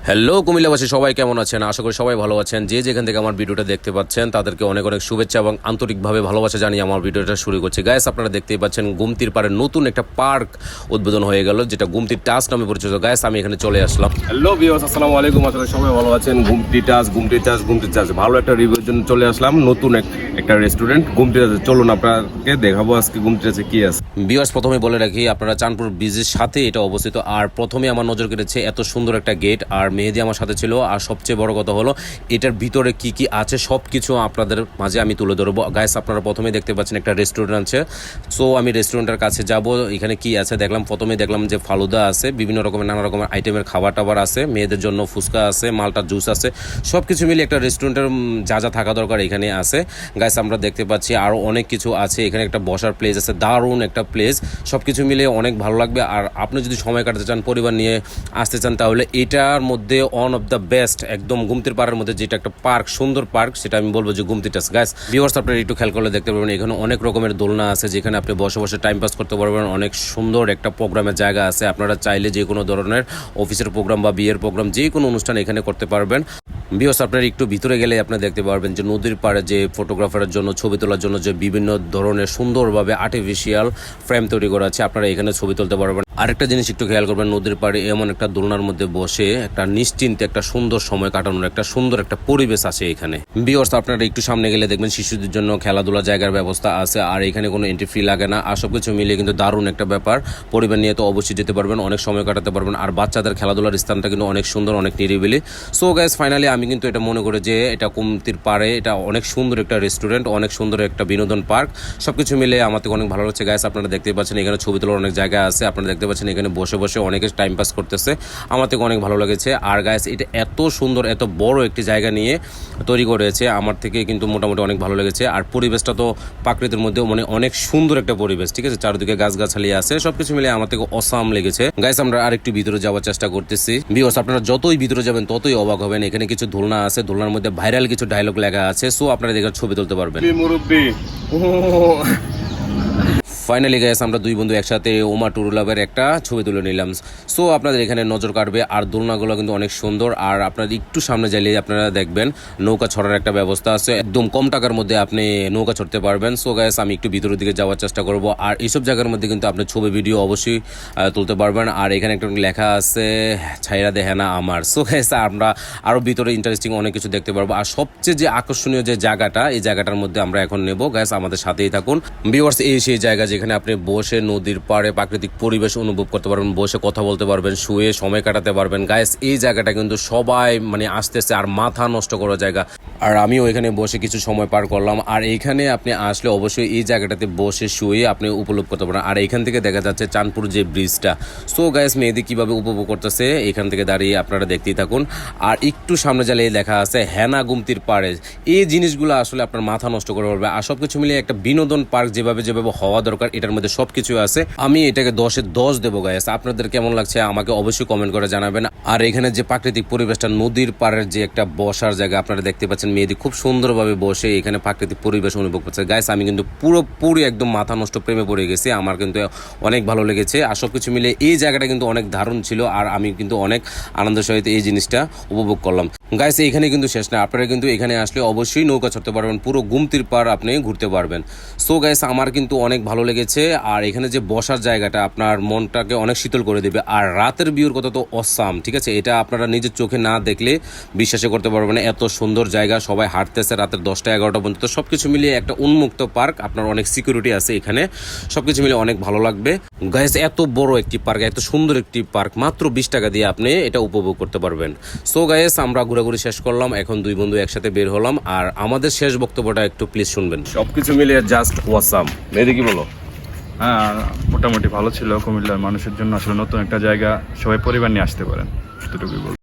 Hello কুমিল্লাবাসী, সবাই কেমন আছেন? আশা করি সবাই ভালো আছেন। যে যেখান থেকে আমার ভিডিওটা দেখতে পাচ্ছেন তাদেরকে অনেক অনেক শুভেচ্ছা এবং আন্তরিকভাবে ভালোবাসা জানিয়ে আমার ভিডিওটা শুরু করছি। গাইস, আপনারা দেখতেই পাচ্ছেন গুমতির পাড়ে নতুন একটা পার্ক উদ্বোধন হয়ে গেল, যেটা গুমতির টাস নামে পরিচিত। গাইস, আমি এখানে চলে আসলাম। হ্যালো ভিউয়ার্স, আসসালামু আলাইকুম। আশা করি সবাই ভালো আছেন। গুমতি টাস ভালো একটা রিভিউর জন্য চলে আসলাম। নতুন একটা রেস্টুরেন্ট গুমতি টাস। চলুন আপনাকে দেখাবো আজকে গুমতি টাসে কি আছে। ভিউয়ার্স, প্রথমে বলে রাখি, আপনারা চাঁদপুর ব্রিজের সাথে এটা অবস্থিত। আর প্রথমে আমার নজর কেটেছে এত সুন্দর একটা গেট, আর মেহেদি আমার সাথে ছিল। আর সবচেয়ে বড় কথা হলো এটার ভিতরে কি কি আছে সব কিছু আপনাদের মাঝে আমি তুলে ধরবো। গাইস, আপনারা প্রথমে দেখতে পাচ্ছেন একটা রেস্টুরেন্ট আছে। সো আমি রেস্টুরেন্টের কাছে যাব। এখানে কি আছে দেখলাম, প্রথমে দেখলাম যে ফালুদা আছে, বিভিন্ন রকমের নানা রকমের আইটেমের খাবার টাবার আছে, মেয়েদের জন্য ফুচকা আছে, মালটার জুস আছে, সব কিছু মিলে একটা রেস্টুরেন্টের যা যা থাকা দরকার এখানে আছে। গাইস, আমরা দেখতে পাচ্ছি আরও অনেক কিছু আছে। এখানে একটা বসার প্লেস আছে, দারুণ একটা প্লেস। সব কিছু মিলে অনেক ভালো লাগবে। আর আপনি যদি সময় কাটাতে চান, পরিবার নিয়ে আসতে চান, তাহলে এটার মধ্যে ওয়ান অফ দ্য বেস্ট, একদম গুমতির পাড়ের মধ্যে যেটা একটা পার্ক, সুন্দর পার্ক, সেটা আমি বলবো যে গুমতি টাস। গাইস, ভিউয়ার্স, আপনারা একটু খেয়াল করলে দেখতে পারবেন এখানে অনেক রকমের দোলনা আছে, যেখানে আপনি বসে বসে টাইম পাস করতে পারবেন। অনেক সুন্দর একটা প্রোগ্রামের জায়গা আছে। আপনারা চাইলে যে কোনো ধরনের অফিসের প্রোগ্রাম বা বিয়ের প্রোগ্রাম, যে কোনো অনুষ্ঠান এখানে করতে পারবেন। ভিউয়ার্স, আপনারা একটু ভিতরে গেলে আপনি দেখতে পারবেন যে নদীর পাড়ে যে ফটোগ্রাফারের জন্য, ছবি তোলার জন্য যে বিভিন্ন ধরনের সুন্দরভাবে আর্টিফিশিয়াল ফ্রেম তৈরি করা আছে, আপনারা এখানে ছবি তুলতে পারবেন। আরেকটা জিনিস একটু খেয়াল করবেন, নদীর পাড়ে এমন একটা দোলনার মধ্যে বসে একটা নিশ্চিন্তে একটা সুন্দর সময় কাটানোর একটা সুন্দর একটা পরিবেশ আছে এখানে। ভিউয়ার্স, আপনারা একটু সামনে গেলে দেখবেন শিশুদের জন্য খেলাধুলা জায়গার ব্যবস্থা আছে, আর এখানে কোনো এন্ট্রি ফি লাগে না। আর সবকিছু মিলিয়ে কিন্তু দারুণ একটা ব্যাপার। পরিবার নিয়ে তো অবশ্যই যেতে পারবেন, অনেক সময় কাটাতে পারবেন। আর বাচ্চাদের খেলাধুলার স্থানটা কিন্তু অনেক সুন্দর, অনেক নিরিবিলি। সো গাইস, ফাইনালি আমি কিন্তু এটা মনে করি যে এটা গুমতির পাড়ে এটা অনেক সুন্দর একটা রেস্টুরেন্ট, অনেক সুন্দর একটা বিনোদন পার্ক। সবকিছু মিলে আমার থেকে অনেক ভালো লাগছে। গাইস, আপনারা দেখতে পাচ্ছেন এখানে ছবি তোলার অনেক জায়গা আছে। আপনারা দেখতে পাচ্ছেন এখানে বসে বসে অনেকে টাইম পাস করতেছে, আমার থেকে অনেক ভালো লেগেছে। আর গাইস, এটা এত সুন্দর, এত বড় একটি জায়গা নিয়ে তৈরি করেছে, আমার থেকে কিন্তু মোটামুটি অনেক ভালো লেগেছে। আর পরিবেশটা তো প্রাকৃতির মধ্যে মানে অনেক সুন্দর একটা পরিবেশ, ঠিক আছে, চারিদিকে গাছগাছালি আছে, সবকিছু মিলে আমার থেকে অসাম লেগেছে। গাইস, আমরা আরেকটু ভিতরে যাওয়ার চেষ্টা করতেছি। ভিউয়ার্স, আপনারা যতই ভিতরে যাবেন ততই অবাক হবেন। এখানে কিছু দোলনা আছে, দোলনার মধ্যে ভাইরাল কিছু ডায়লগ লেখা আছে। সো আপনারা দেখে ছবি তুলতে পারবেন। ফাইনালি গাইস, আমরা দুই বন্ধু একসাথে ওমা টুরুলাভের একটা ছবি তুলে নিলাম। সো আপনাদের এখানে নজর কাটবে। আর দোলনাগুলো কিন্তু অনেক সুন্দর। আর আপনারা একটু সামনে যাইলে আপনারা দেখবেন নৌকা ছড়ার একটা ব্যবস্থা আছে, একদম কম টাকার মধ্যে আপনি নৌকা ছড়তে পারবেন। সো গাইস, আমি একটু ভিতরের দিকে যাওয়ার চেষ্টা করব। আর এইসব জায়গার মধ্যে কিন্তু আপনি ছবি ভিডিও অবশ্যই তুলতে পারবেন। আর এখানে একটা লেখা আছে ছাইরা দেখে না আমার। সো গাইস, আমরা আরও ভিতরে ইন্টারেস্টিং অনেক কিছু দেখতে পারবো। আর সবচেয়ে যে আকর্ষণীয় যে জায়গাটা, এই জায়গাটার মধ্যে আমরা এখন নেব। গাইস, আমাদের সাথেই থাকুন। ভিউয়ার্স, এই সেই জায়গা যেখানে আপনি বসে নদীর পাড়ে প্রাকৃতিক পরিবেশ অনুভব করতে পারবেন, বসে কথা বলতে পারবেন, শুয়ে সময় কাটাতে পারবেন। গাইস, এই জায়গাটা কিন্তু সবাই মানে আসতেছে, আর মাথা নষ্ট করার জায়গা। আর আমিও এখানে বসে কিছু সময় পার করলাম। আর এইখানে আপনি আসলে অবশ্যই এই জায়গাটাতে বসে শুয়ে আপনি উপভোগ করতে পারেন। আর এখান থেকে দেখা যাচ্ছে চাঁদপুর যে ব্রিজটা। সো গাইস, মেয়েদি কীভাবে উপভোগ করতেছে এখান থেকে দাঁড়িয়ে আপনারা দেখতেই থাকুন। আর একটু সামনে গেলে লেখা আছে হেনা গুমতির পাড়ে। এই জিনিসগুলো আসলে আপনার মাথা নষ্ট করে পারবে। আর সব কিছু মিলিয়ে একটা বিনোদন পার্ক যেভাবে হওয়া দরকার, এটার মধ্যে সব কিছু আছে। আমি এটাকে 10-এ 10 দেবো গাইস। আপনাদের কেমন লাগছে আমাকে অবশ্যই কমেন্ট করে জানাবেন। আর এখানে যে প্রাকৃতিক পরিবেশটা, নদীর পাড়ের যে একটা বসার জায়গা, আপনারা দেখতে পাচ্ছেন মেয়েদি খুব সুন্দরভাবে বসে এখানে প্রাকৃতিক পরিবেশ অনুভব করছে। গাইস, আমি কিন্তু পুরোপুরি একদম মাথা নষ্ট প্রেমে পড়ে গেছি। আমার কিন্তু অনেক ভালো লেগেছে। আর সব কিছু মিলে এই জায়গাটা কিন্তু অনেক দারুণ ছিল। আর আমি কিন্তু অনেক আনন্দের সহিত এই জিনিসটা উপভোগ করলাম। গাইস, এখানে কিন্তু শেষ না, আপনারা কিন্তু এখানে আসলে অবশ্যই নৌকা চড়তে পারবেন, পুরো গুমতির পাড় আপনি ঘুরতে পারবেন। সো গাইস, আমার কিন্তু অনেক ভালো লেগেছে। আর এখানে যে বসার জায়গাটা আপনার মনটাকে অনেক শীতল করে দেবে। আর রাতের ভিউর কথা তো অসাম, ঠিক আছে, এটা আপনারা নিজের চোখে না দেখলে বিশ্বাসই করতে পারবেন না। এত সুন্দর জায়গা, সবাই হাঁটতেছে রাতের 10টা-11টা পর্যন্ত। সব কিছু মিলিয়ে একটা উন্মুক্ত পার্ক, আপনার অনেক সিকিউরিটি আছে এখানে, সব কিছু মিলিয়ে অনেক ভালো লাগবে। গাইস, এত বড় একটি পার্ক, এত সুন্দর একটি পার্ক, মাত্র 20 টাকা দিয়ে আপনি এটা উপভোগ করতে পারবেন। সো গাইস, আমরা ঘোরাঘুরি শেষ করলাম, এখন দুই বন্ধু একসাথে বের হলাম। আর আমাদের শেষ বক্তব্যটা একটু প্লিজ শুনবেন। সবকিছু মিলিয়ে জাস্ট ওয়াসাম। মেয়েদি কি বলো? হ্যাঁ, মোটামুটি ভালো ছিল। কুমিল্লার মানুষের জন্য আসলে নতুন একটা জায়গা, সবাই পরিবার নিয়ে আসতে পারেন, এতটুকুই বলবো।